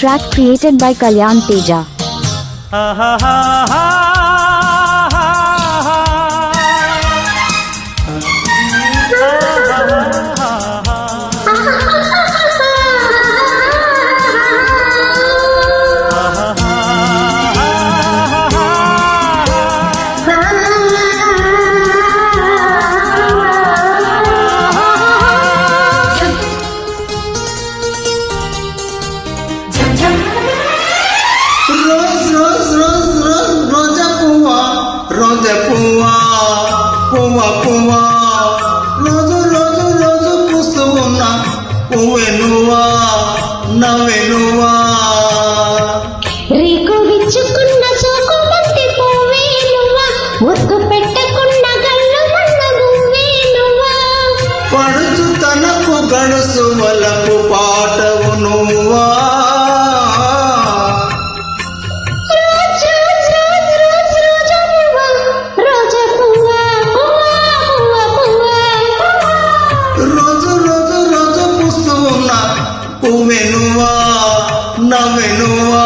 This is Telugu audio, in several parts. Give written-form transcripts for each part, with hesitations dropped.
track created by Kalyan Teja. పువ్వా రోజు రోజు రోజు పూస్తూ ఉన్నా పువ్వే నువ్వా నవ్వే నువ్వా రేకు విచ్చుకున్న సోకు బంతి పువ్వే నువ్వా ముద్దు పెట్టకున్న గల్లు మన్న గువ్వే నువ్వా పడుచు తనకు గడుసు వలపు పాటవు నువ్వా పువ్వే నువ్వా నవ్వే నువ్వా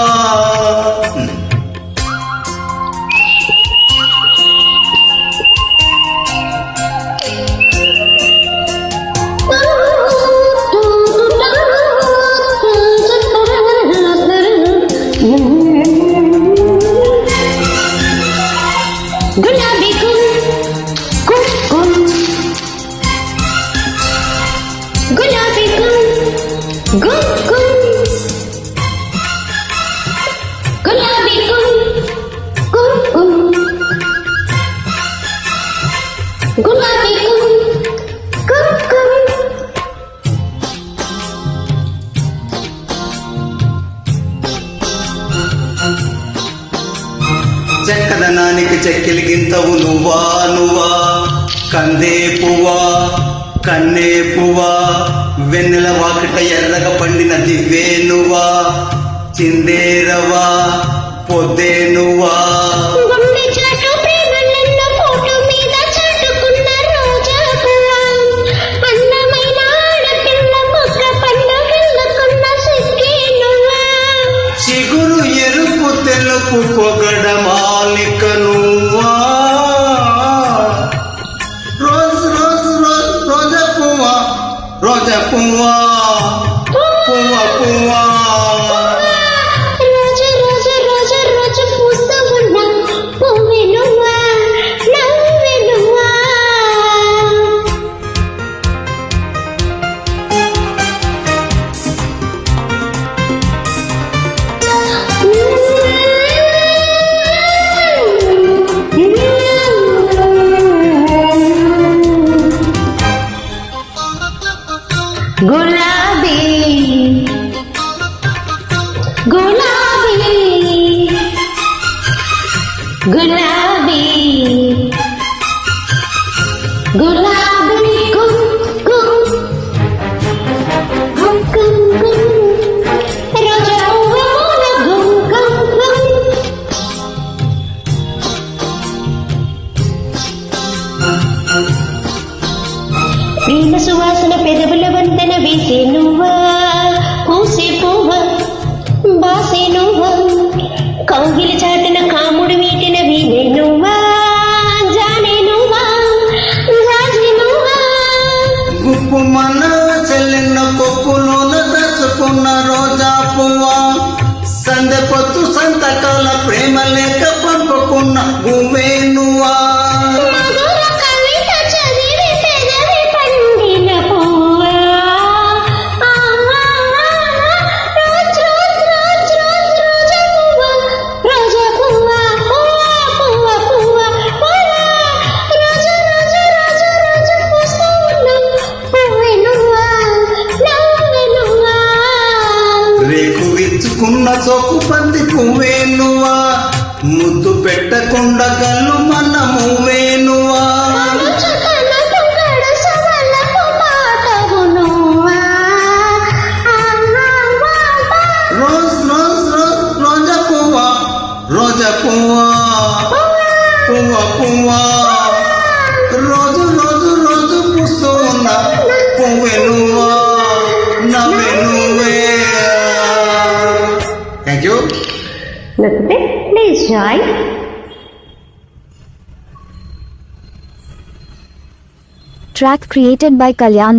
గులాబీ గులాబీ గుమ్ గుమ్ గులాబీ గుమ్ గుమ్ గులాబీ గుమ్ గుమ్ చెక్కదనానికి చెక్కిలిగింతవు నువ్వా నువ్వా కందే పువ్వా కన్నే పువ్వా వెన్నెల వాకిట ఎర్రగా పండిన దివ్వే నువ్వా చిందేరవా పొద్దే నువ్వా చిగురు ఎరుపు తెలుపు పొగడ మాలిక నువ్వా రోజా పువ్వా పువ్వా పువ్వా రోజు రోజు రోజు రోజు పూస్తూ ఉన్నా పువ్వే నువ్వా నవ్వే నువ్వా గులాబీ గులాబీ గులాబీ గులాబీ గుమ్ గుమ్ గుమ్ గుమ్ గుమ్ రోజా పువ్వుల గుమ్ గుమ్ గుమ్ ప్రేమ సువాసన పెదవుల వంతన వేసే నువ్వా పూసే పువ్వా బాసే నువ్వా కౌగిలి చాటున కాముడు మీటిన వీణే నువ్వా జానే నువ్వా జాజి నువ్వా గుప్పు మన చెల్లిన కొప్పులోన దాచుకున్న రోజా పువ్వా సందె పొత్తు సంతకాల ప్రేమ లేక పంపుకున్న పువ్వే నువ్వా రేకు విచ్చుకున్న సోకు పంది పువ్వే నువ్వా ముద్దు పెట్టకుండా గల్లు మన మువ్వే నువ్వా రోజా పువ్వా రోజా పువ్వా పువ్వా పువ్వా రోజు రోజు రోజు పూస్తూ ఉన్నా పువ్వే నువ్వా నవ్వే నువ్వే నచ్చితే please join. Track created by Kalyan.